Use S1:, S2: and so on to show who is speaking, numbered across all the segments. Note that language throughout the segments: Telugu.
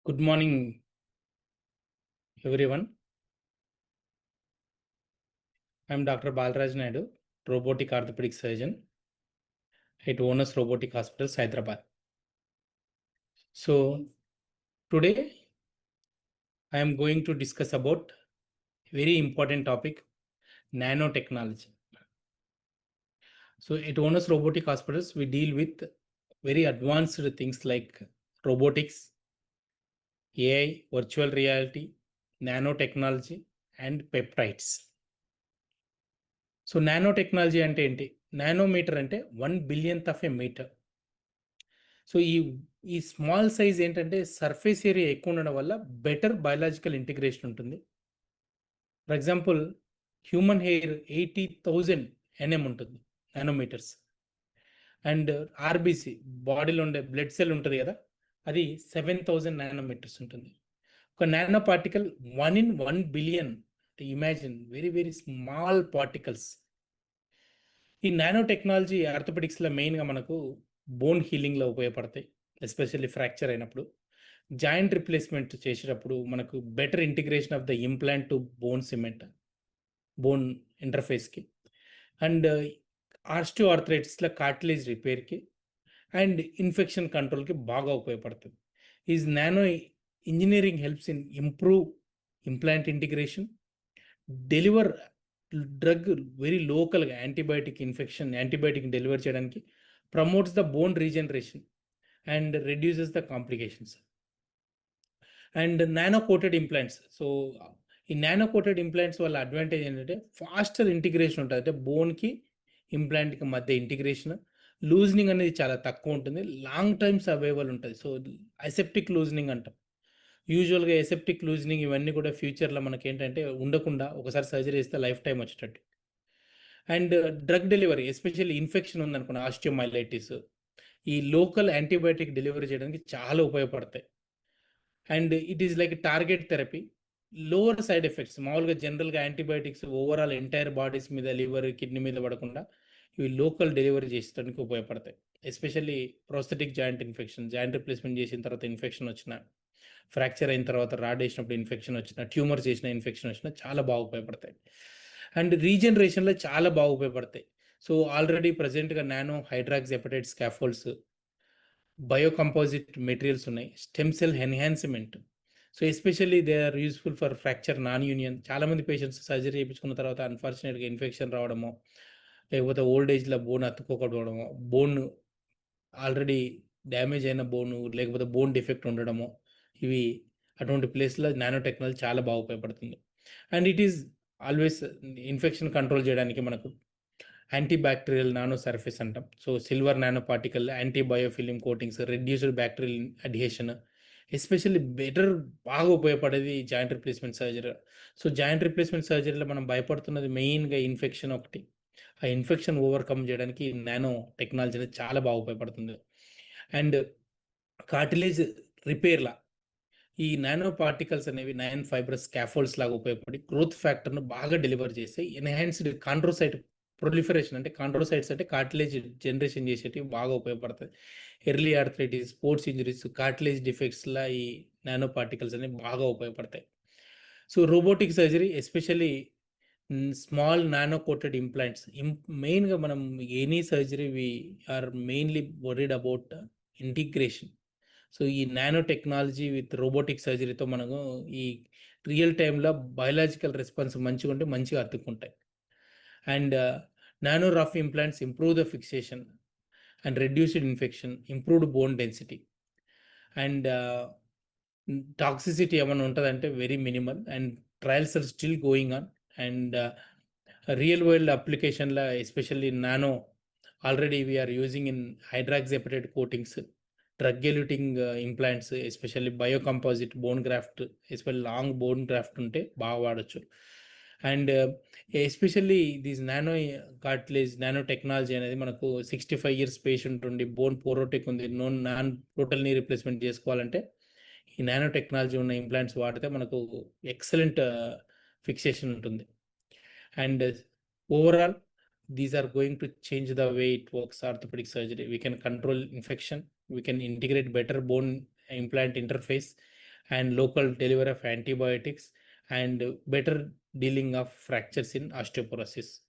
S1: Good morning, everyone. I am Dr. Balraj Naidu, robotic orthopedic surgeon at Onus Robotic Hospitals, Hyderabad. So today I am going to discuss about very important topic, nanotechnology. So at Onus Robotic Hospitals, we deal with very advanced things like robotics, AI, virtual reality, nanotechnology, and peptides. So nano technology అంటే ఏంటి? నానోమీటర్ అంటే 1 billionth of a metre. So ఈ స్మాల్ సైజ్ ఏంటంటే సర్ఫేస్ ఏరియా ఎక్కువ ఉండడం వల్ల బెటర్ బయాలజికల్ ఇంటిగ్రేషన్ ఉంటుంది. For example human hair 80,000 NM ఉంటుంది, నానోమీటర్స్. అండ్ ఆర్బీసీ బాడీలో ఉండే బ్లడ్ సెల్ ఉంటుంది కదా, అది 7,000 నానోమీటర్స్ ఉంటుంది. ఒక nano particle 1 in 1 billion. Imagine, very very small particles. ఈ నానో టెక్నాలజీ ఆర్థోపెడిక్స్లో మెయిన్గా మనకు బోన్ హీలింగ్లో ఉపయోగపడతాయి, ఎస్పెషల్లీ ఫ్రాక్చర్ అయినప్పుడు. జాయింట్ రిప్లేస్మెంట్ చేసేటప్పుడు మనకు better integration of the implant to bone cement, bone ఇంటర్ఫేస్కి. అండ్ ఆస్టియో ఆర్థరైటిస్లో కార్టిలేజ్ రిపేర్కి అండ్ ఇన్ఫెక్షన్ కంట్రోల్కి బాగా ఉపయోగపడుతుంది. Is nano engineering helps in improve implant integration, deliver drug very లోకల్గా యాంటీబయాటిక్ డెలివర్ చేయడానికి, promotes the bone regeneration and reduces the complications. And nano coated implants. So ఈ నానో కోటెడ్ ఇంప్లాంట్స్ వల్ల అడ్వాంటేజ్ ఏంటంటే ఫాస్టర్ ఇంటిగ్రేషన్ ఉంటుంది. అంటే బోన్కి ఇంప్లాంట్కి మధ్య ఇంటిగ్రేషన్, లూజనింగ్ అనేది చాలా తక్కువ ఉంటుంది, లాంగ్ టైమ్స్ అవైలబుల్ ఉంటుంది. సో అసెప్టిక్ లూజనింగ్ అంటాం. యూజువల్గా ఎసెప్టిక్ లూజనింగ్ ఇవన్నీ కూడా ఫ్యూచర్లో మనకి ఏంటంటే ఉండకుండా ఒకసారి సర్జరీ చేస్తే లైఫ్ టైం వచ్చేటట్టు. And drug delivery, especially infection ఉందనుకున్న ఆస్టియోమైలైటిస్, ఈ లోకల్ యాంటీబయాటిక్ డెలివరీ చేయడానికి చాలా ఉపయోగపడతాయి. And it is like target therapy, lower side effects. మామూలుగా జనరల్గా యాంటీబయాటిక్స్ ఓవరాల్ ఎంటైర్ బాడీస్ మీద, లివర్, కిడ్నీ మీద పడకుండా ఇవి లోకల్ డెలివరీ చేసేటానికి ఉపయోగపడతాయి. Especially prosthetic joint infection, joint replacement చేసిన తర్వాత ఇన్ఫెక్షన్ వచ్చిన, ఫ్రాక్చర్ అయిన తర్వాత రాడ్ వేసినప్పుడు ఇన్ఫెక్షన్ వచ్చిన, ట్యూమర్ చేసిన ఇన్ఫెక్షన్ వచ్చినా చాలా బాగా ఉపయోగపడతాయి. అండ్ రీజనరేషన్లో చాలా బాగా ఉపయోగపడతాయి. సో ఆల్రెడీ ప్రజెంట్గా nano hydroxyapatite scaffolds, biocomposite materials ఉన్నాయి, stem cell enhancement. So especially they are useful for fracture non union. చాలామంది పేషెంట్స్ సర్జరీ చేయించుకున్న తర్వాత అన్ఫార్చునేట్గా ఇన్ఫెక్షన్ రావడమో, లేకపోతే ఓల్డ్ ఏజ్లో బోన్ అతుక్కోకపోవడమో, బోన్ ఆల్రెడీ డ్యామేజ్ అయిన బోను, లేకపోతే బోన్ డిఫెక్ట్ ఉండడమో, ఇవి అటువంటి ప్లేస్లో నానో టెక్నాలజీ చాలా బాగా ఉపయోగపడుతుంది. And it is always infection control చేయడానికి మనకు యాంటీబ్యాక్టీరియల్ నానో సర్ఫేస్ అంటాం. So silver nano particle, antibiofilm coatings, reduced bacterial adhesion, especially better బాగా ఉపయోగపడేది joint replacement surgery. So joint replacement సర్జరీలో మనం భయపడుతున్నది మెయిన్గా ఇన్ఫెక్షన్ ఒకటి. ఆ ఇన్ఫెక్షన్ ఓవర్కమ్ చేయడానికి నానో టెక్నాలజీ అనేది చాలా బాగా ఉపయోగపడుతుంది. అండ్ కార్టిలేజ్ రిపేర్లా ఈ నానో పార్టికల్స్ అనేవి 9 ఫైబ్రస్ స్కాఫోల్డ్స్ లాగా ఉపయోగపడి గ్రోత్ ఫ్యాక్టర్ను బాగా డెలివర్ చేసి ఎన్హాన్స్డ్ కాండ్రోసైట్ ప్రొలిఫరేషన్, అంటే కాండ్రోసైట్స్ అంటే కార్టిలేజ్ జనరేషన్ చేసేటివి బాగా ఉపయోగపడతాయి. Early arthritis, sports injuries, cartilage డిఫెక్ట్స్లా ఈ నానో పార్టికల్స్ అనేవి బాగా ఉపయోగపడతాయి. So robotic surgery, especially small nano coated implants. మెయిన్గా మనం any surgery we are mainly worried about integration. So ఈ నానో టెక్నాలజీ విత్ రోబోటిక్ సర్జరీతో మనము ఈ రియల్ టైంలో బయలాజికల్ రెస్పాన్స్ మంచిగా ఉంటే మంచిగా అతుక్కుంటాయి. And nano rough implants improve the fixation and reduced infection, improved bone density. And toxicity ఏమైనా ఉంటుందంటే very minimal. And trials are still going on. And real world అప్లికేషన్లో especially nano already we are using in hydroxyapatite coatings, drug eluting implants, especially biocomposite bone graft, especially long bone graft ఉంటే బాగా వాడచ్చు. And especially these nano cartilage nano technology అనేది మనకు 65 years పేషెంట్ ఉండి బోన్ పోరోటిక్ ఉంది, నాన్ టోటల్ నీ రీప్లేస్మెంట్ చేసుకోవాలంటే ఈ నానో టెక్నాలజీ ఉన్న ఇంప్లాంట్స్ వాడితే మనకు ఎక్సలెంట్ ఫిక్సేషన్ ఉంటుంది. And overall these are going to change the way it works orthopedic surgery. We can control infection, we can integrate better bone implant interface, and local delivery of antibiotics and better dealing of fractures in osteoporosis.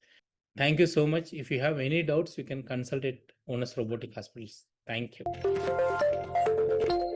S1: Thank you so much. If you have any doubts, you can consult at Onus Robotic Hospitals. Thank you.